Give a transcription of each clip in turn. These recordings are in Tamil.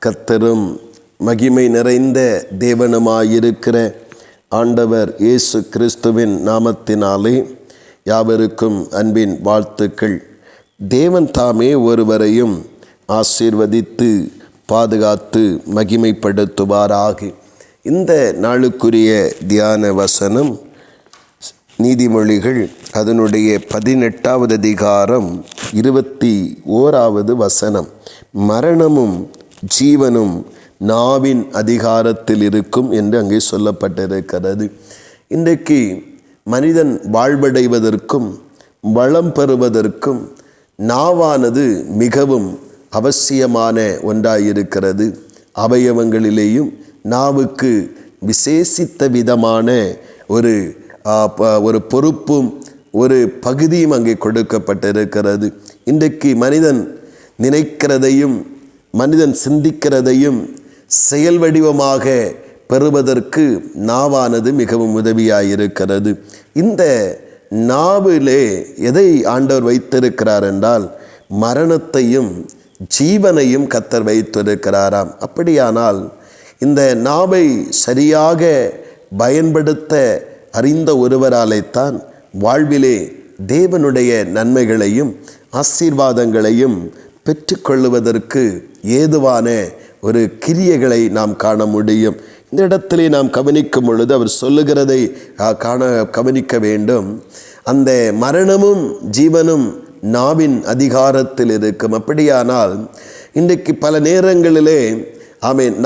கர்த்தரும் மகிமை நிறைந்த தேவனுமாயிருக்கிற ஆண்டவர் இயேசு கிறிஸ்துவின் நாமத்தினாலே யாவருக்கும் அன்பின் வாழ்த்துக்கள். தேவன் தாமே ஒருவரையும் ஆசீர்வதித்து பாதுகாத்து மகிமைப்படுத்துவாராக. இந்த நாளுக்குரிய தியான வசனம் நீதிமொழிகள் அதனுடைய 18வது அதிகாரம் 21வது வசனம். மரணமும் ஜீவனும் நாவின் அதிகாரத்தில் இருக்கும் என்று அங்கே சொல்லப்பட்டிருக்கிறது. இன்றைக்கு மனிதன் வாழ்வடைவதற்கும் வளம் பெறுவதற்கும் நாவானது மிகவும் அவசியமான ஒன்றாயிருக்கிறது. அவயவங்களிலேயும் நாவுக்கு விசேஷித்த விதமான ஒரு பொறுப்பும் ஒரு பகுதியும் அங்கே கொடுக்கப்பட்டிருக்கிறது. இன்றைக்கு மனிதன் நினைக்கிறதையும் மனிதன் சிந்திக்கிறதையும் செயல் வடிவமாக பெறுவதற்கு நாவானது மிகவும் உதவியாயிருக்கிறது. இந்த நாவிலே எதை ஆண்டவர் வைத்திருக்கிறார் என்றால் மரணத்தையும் ஜீவனையும் கர்த்தர் வைத்திருக்கிறாராம். அப்படியானால் இந்த நாவை சரியாக பயன்படுத்த அறிந்த ஒருவராலேத்தான் வாழ்விலே தேவனுடைய நன்மைகளையும் ஆசீர்வாதங்களையும் பெற்றுக்கொள்ளுவதற்கு ஏதுவான ஒரு கிரியைகளை நாம் காண முடியும். இந்த இடத்திலே நாம் கவனிக்கும் பொழுது அவர் சொல்லுகிறதை கவனிக்க வேண்டும். அந்த மரணமும் ஜீவனும் நாவின் அதிகாரத்தில் இருக்கும். அப்படியானால் இன்றைக்கு பல நேரங்களிலே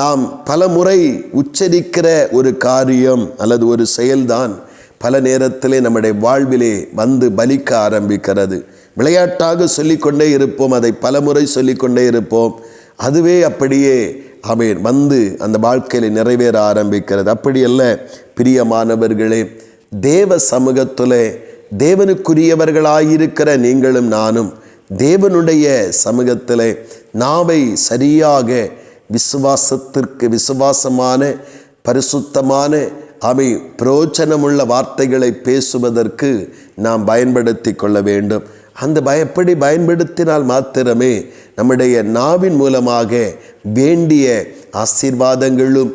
நாம் பல முறை உச்சரிக்கிற ஒரு காரியம் அல்லது ஒரு செயல்தான் பல நேரத்திலே நம்முடைய வாழ்விலே வந்து பலிக்க ஆரம்பிக்கிறது. விளையாட்டாக சொல்லிக்கொண்டே இருப்போம், அதை பல முறை சொல்லிக்கொண்டே இருப்போம். அதுவே அப்படியே வந்து அந்த வாழ்க்கையில் நிறைவேற ஆரம்பிக்கிறது. அப்படியல்ல பிரியமானவர்களே, தேவ சமூகத்தில் தேவனுக்குரியவர்களாயிருக்கிற நீங்களும் நானும் தேவனுடைய சமூகத்தில் நாவை சரியாக விசுவாசமான பரிசுத்தமான பிரயோஜனமுள்ள வார்த்தைகளை பேசுவதற்கு நாம் பயன்படுத்தி கொள்ள வேண்டும். அந்த எப்படி பயன்படுத்தினால் மாத்திரமே நம்முடைய நாவின் மூலமாக வேண்டிய ஆசீர்வாதங்களும்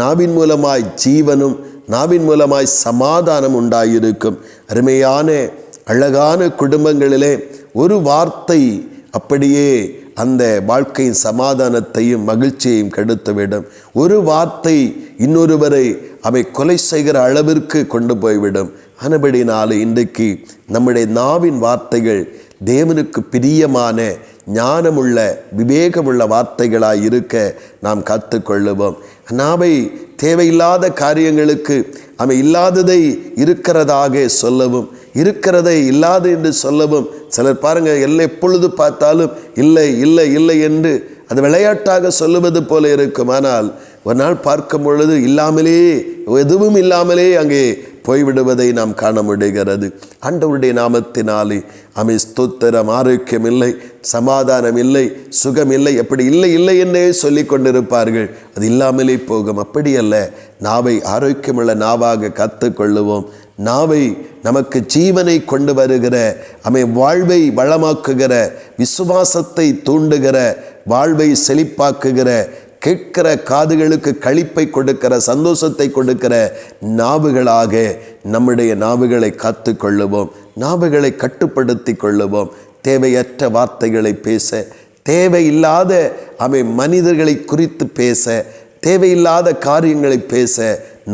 நாவின் மூலமாய் ஜீவனும் நாவின் மூலமாய் சமாதானம் உண்டாயிருக்கும். அருமையான அழகான குடும்பங்களிலே ஒரு வார்த்தை அப்படியே அந்த வாழ்க்கையின் சமாதானத்தையும் மகிழ்ச்சியையும் கெடுத்துவிடும். ஒரு வார்த்தை இன்னொருவரை கொலை செய்கிற அளவிற்கு கொண்டு போய்விடும். ஆனபடினாலே இன்றைக்கு நம்முடைய நாவின் வார்த்தைகள் தேவனுக்கு பிரியமான ஞானமுள்ள விவேகமுள்ள வார்த்தைகளாய் இருக்க நாம் கற்றுக்கொள்ளுவோம். நாவை தேவையில்லாத காரியங்களுக்கு இல்லாததை இருக்கிறதாக சொல்லவும் இருக்கிறதை இல்லாது என்று சொல்லவும். சிலர் பாருங்கள், எப்பொழுது பார்த்தாலும் இல்லை இல்லை இல்லை என்று அது விளையாட்டாக சொல்லுவது போல இருக்கும். ஆனால் ஒரு நாள் பார்க்கும் பொழுது எதுவும் இல்லாமலே அங்கே போய்விடுவதை நாம் காண முடிகிறது. ஆண்டவருடைய நாமத்தினாலே ஸ்தோத்திரம். ஆரோக்கியம் இல்லை, சமாதானம் இல்லை, சுகம் இல்லை, எப்படி இல்லை இல்லை என்றே சொல்லி கொண்டிருப்பார்கள். அது இல்லாமலே போகும். அப்படியல்ல, நாவை ஆரோக்கியமுள்ள நாவாக கற்றுக்கொள்ளுவோம். நாவை நமக்கு ஜீவனை கொண்டு வருகிற வாழ்வை வளமாக்குகிற விசுவாசத்தை தூண்டுகிற வாழ்வை செழிப்பாக்குகிற கேட்கிற காதுகளுக்கு களிப்பை கொடுக்கிற சந்தோஷத்தை கொடுக்கிற நாவுகளாக நம்முடைய நாவுகளை காத்து கொள்ளுவோம். நாவுகளை கட்டுப்படுத்தி கொள்ளுவோம். தேவையற்ற வார்த்தைகளை பேச, தேவையில்லாத மனிதர்களை குறித்து பேச, தேவையில்லாத காரியங்களை பேச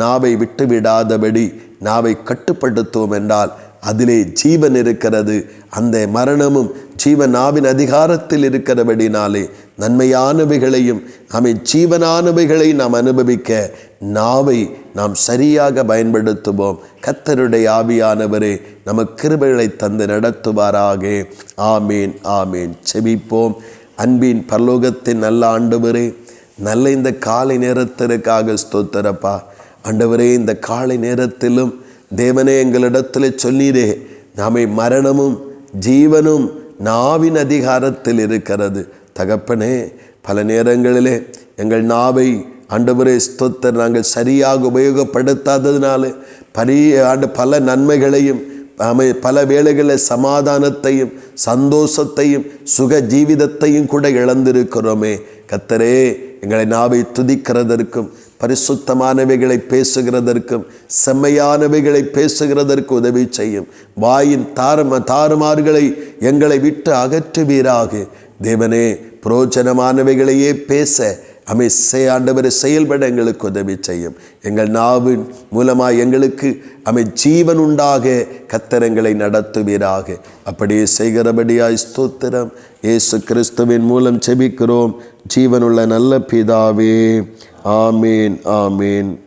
நாவை விட்டுவிடாதபடி நாவை கட்டுப்படுத்துவோம் என்றால் அதிலே ஜீவன் இருக்கிறது. அந்த மரணமும் ஜீவன் நாவின் அதிகாரத்தில் இருக்கிறபடினாலே நன்மையானவைகளையும் ஜீவனானவைகளை நாம் அனுபவிக்க நாவை நாம் சரியாக பயன்படுத்துவோம். கர்த்தருடைய ஆவியானவரே நமக்கு கிருபைகளை தந்து நடத்துவாராக. ஆமீன் ஆமீன். செபிப்போம். அன்பின் பரலோகத்தின் நல்ல ஆண்டவரே, நல்ல இந்த காலை நேரத்திற்காக ஸ்தோத்திரப்பா. ஆண்டவரே, இந்த காலை நேரத்திலும் தேவனே எங்களிடத்தில் சொன்னீரே, மரணமும் ஜீவனும் நாவின் அதிகாரத்தில் இருக்கிறது. தகப்பனே, பல நேரங்களிலே எங்கள் நாவை ஆண்டவரே ஸ்தோத்திரம் நாங்கள் சரியாக உபயோகப்படுத்தாததினால பல நன்மைகளையும் பல வேளைகளில் சமாதானத்தையும் சந்தோஷத்தையும் சுக ஜீவிதத்தையும் கூட இழந்திருக்கிறோமே. கர்த்தரே, எங்களை நாவை துதிக்கிறதற்கும் பரிசுத்தமானவைகளை பேசுகிறதற்கும் செம்மையானவைகளை பேசுகிறதற்கு உதவி செய்யும். வாயின் தாறுமாறுகளை எங்களை விட்டு அகற்றுவீராக. தேவனே, புரோஜனமானவைகளையே பேச ஆண்டவரை செயல்பட எங்களுக்கு உதவி செய்யும். எங்கள் நாவின் மூலமாக எங்களுக்கு ஜீவன் உண்டாக கர்த்தரங்களை நடத்துவீராக. அப்படியே செய்கிறபடியாய் ஸ்தோத்திரம். இயேசு கிறிஸ்துவின் மூலம் செபிக்கிறோம் ஜீவனுள்ள நல்ல பிதாவே. ஆமீன், ஆமீன்.